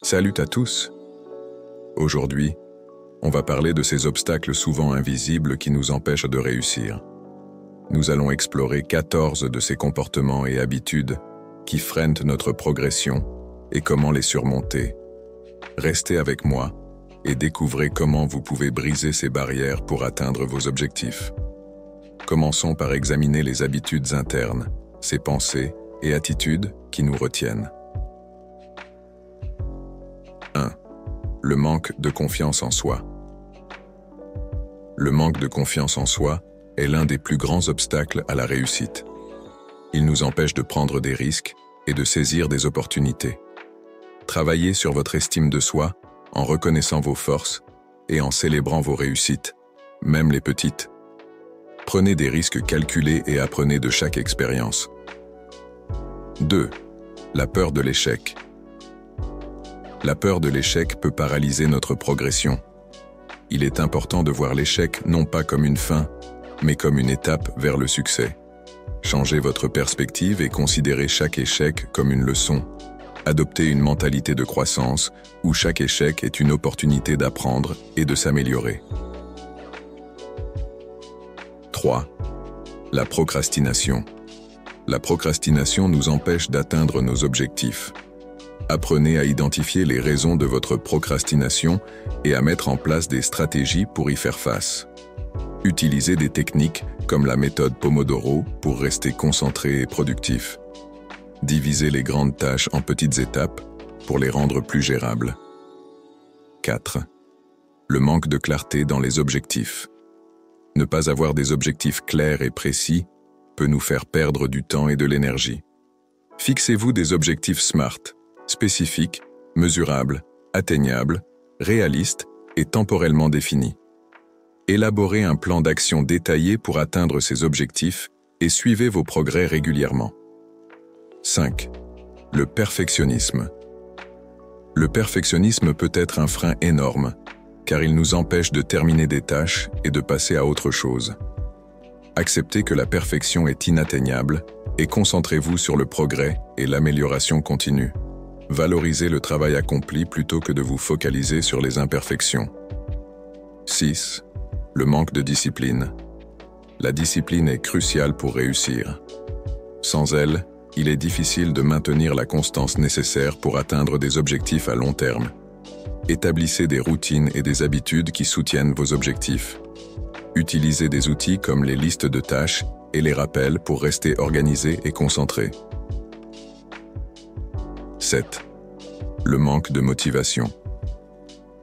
Salut à tous! Aujourd'hui, on va parler de ces obstacles souvent invisibles qui nous empêchent de réussir. Nous allons explorer 14 de ces comportements et habitudes qui freinent notre progression et comment les surmonter. Restez avec moi et découvrez comment vous pouvez briser ces barrières pour atteindre vos objectifs. Commençons par examiner les habitudes internes, ces pensées et attitudes qui nous retiennent. 1. Le manque de confiance en soi. Le manque de confiance en soi est l'un des plus grands obstacles à la réussite. Il nous empêche de prendre des risques et de saisir des opportunités. Travaillez sur votre estime de soi en reconnaissant vos forces et en célébrant vos réussites, même les petites. Prenez des risques calculés et apprenez de chaque expérience. 2. La peur de l'échec. La peur de l'échec peut paralyser notre progression. Il est important de voir l'échec non pas comme une fin, mais comme une étape vers le succès. Changez votre perspective et considérez chaque échec comme une leçon. Adoptez une mentalité de croissance où chaque échec est une opportunité d'apprendre et de s'améliorer. 3. La procrastination. La procrastination nous empêche d'atteindre nos objectifs. Apprenez à identifier les raisons de votre procrastination et à mettre en place des stratégies pour y faire face. Utilisez des techniques comme la méthode Pomodoro pour rester concentré et productif. Divisez les grandes tâches en petites étapes pour les rendre plus gérables. 4. Le manque de clarté dans les objectifs. Ne pas avoir des objectifs clairs et précis peut nous faire perdre du temps et de l'énergie. Fixez-vous des objectifs SMART, spécifiques, mesurables, atteignables, réalistes et temporellement définis. Élaborez un plan d'action détaillé pour atteindre ces objectifs et suivez vos progrès régulièrement. 5. Le perfectionnisme. Le perfectionnisme peut être un frein énorme, car il nous empêche de terminer des tâches et de passer à autre chose. Acceptez que la perfection est inatteignable et concentrez-vous sur le progrès et l'amélioration continue. Valorisez le travail accompli plutôt que de vous focaliser sur les imperfections. 6. Le manque de discipline. La discipline est cruciale pour réussir. Sans elle, il est difficile de maintenir la constance nécessaire pour atteindre des objectifs à long terme. Établissez des routines et des habitudes qui soutiennent vos objectifs. Utilisez des outils comme les listes de tâches et les rappels pour rester organisé et concentré. 7. Le manque de motivation.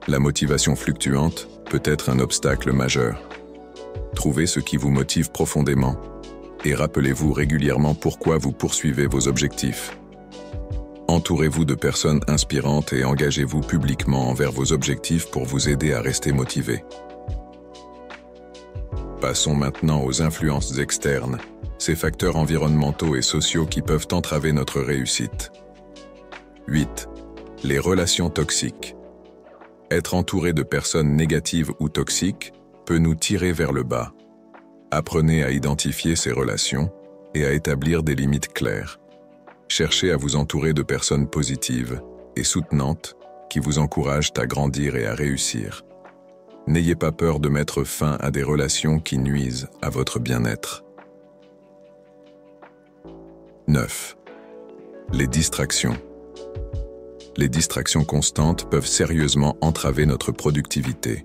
La motivation fluctuante peut être un obstacle majeur. Trouvez ce qui vous motive profondément et rappelez-vous régulièrement pourquoi vous poursuivez vos objectifs. Entourez-vous de personnes inspirantes et engagez-vous publiquement envers vos objectifs pour vous aider à rester motivé. Passons maintenant aux influences externes, ces facteurs environnementaux et sociaux qui peuvent entraver notre réussite. 8. Les relations toxiques. Être entouré de personnes négatives ou toxiques peut nous tirer vers le bas. Apprenez à identifier ces relations et à établir des limites claires. Cherchez à vous entourer de personnes positives et soutenantes qui vous encouragent à grandir et à réussir. N'ayez pas peur de mettre fin à des relations qui nuisent à votre bien-être. 9. Les distractions. Les distractions constantes peuvent sérieusement entraver notre productivité.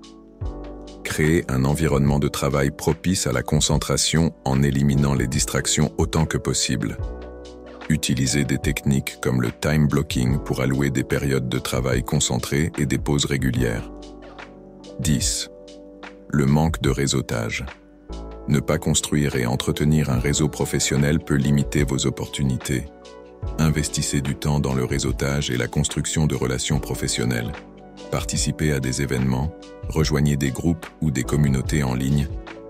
Créez un environnement de travail propice à la concentration en éliminant les distractions autant que possible. Utilisez des techniques comme le time blocking pour allouer des périodes de travail concentrées et des pauses régulières. 10. Le manque de réseautage. Ne pas construire et entretenir un réseau professionnel peut limiter vos opportunités. Investissez du temps dans le réseautage et la construction de relations professionnelles. Participez à des événements, rejoignez des groupes ou des communautés en ligne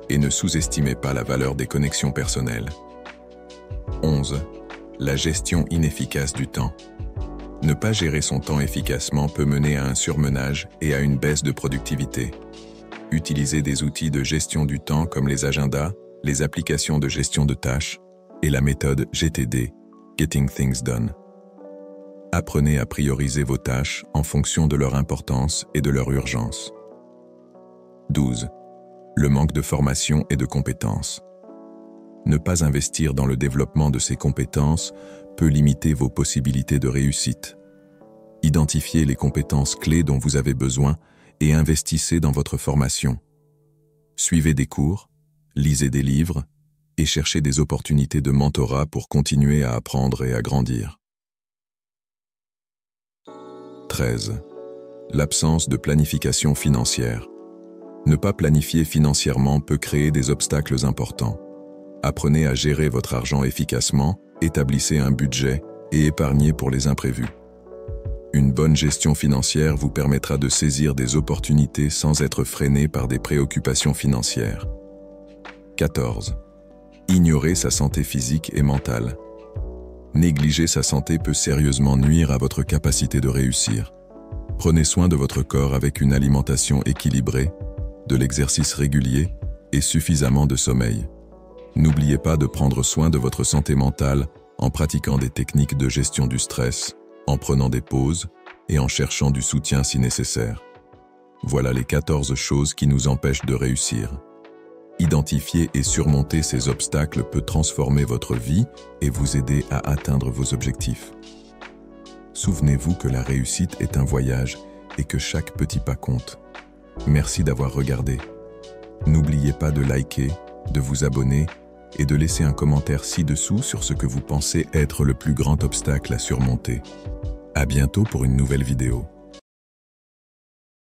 et ne sous-estimez pas la valeur des connexions personnelles. 11. La gestion inefficace du temps. Ne pas gérer son temps efficacement peut mener à un surmenage et à une baisse de productivité. Utilisez des outils de gestion du temps comme les agendas, les applications de gestion de tâches et la méthode GTD, Getting Things Done. Apprenez à prioriser vos tâches en fonction de leur importance et de leur urgence. 12. Le manque de formation et de compétences. Ne pas investir dans le développement de ces compétences peut limiter vos possibilités de réussite. Identifiez les compétences clés dont vous avez besoin et investissez dans votre formation. Suivez des cours, lisez des livres et cherchez des opportunités de mentorat pour continuer à apprendre et à grandir. 13. L'absence de planification financière. Ne pas planifier financièrement peut créer des obstacles importants. Apprenez à gérer votre argent efficacement, établissez un budget et épargnez pour les imprévus. Une bonne gestion financière vous permettra de saisir des opportunités sans être freiné par des préoccupations financières. 14. Ignorer sa santé physique et mentale. Négliger sa santé peut sérieusement nuire à votre capacité de réussir. Prenez soin de votre corps avec une alimentation équilibrée, de l'exercice régulier et suffisamment de sommeil. N'oubliez pas de prendre soin de votre santé mentale en pratiquant des techniques de gestion du stress, en prenant des pauses et en cherchant du soutien si nécessaire. Voilà les 14 choses qui nous empêchent de réussir. Identifier et surmonter ces obstacles peut transformer votre vie et vous aider à atteindre vos objectifs. Souvenez-vous que la réussite est un voyage et que chaque petit pas compte. Merci d'avoir regardé. N'oubliez pas de liker, de vous abonner et de laisser un commentaire ci-dessous sur ce que vous pensez être le plus grand obstacle à surmonter. À bientôt pour une nouvelle vidéo.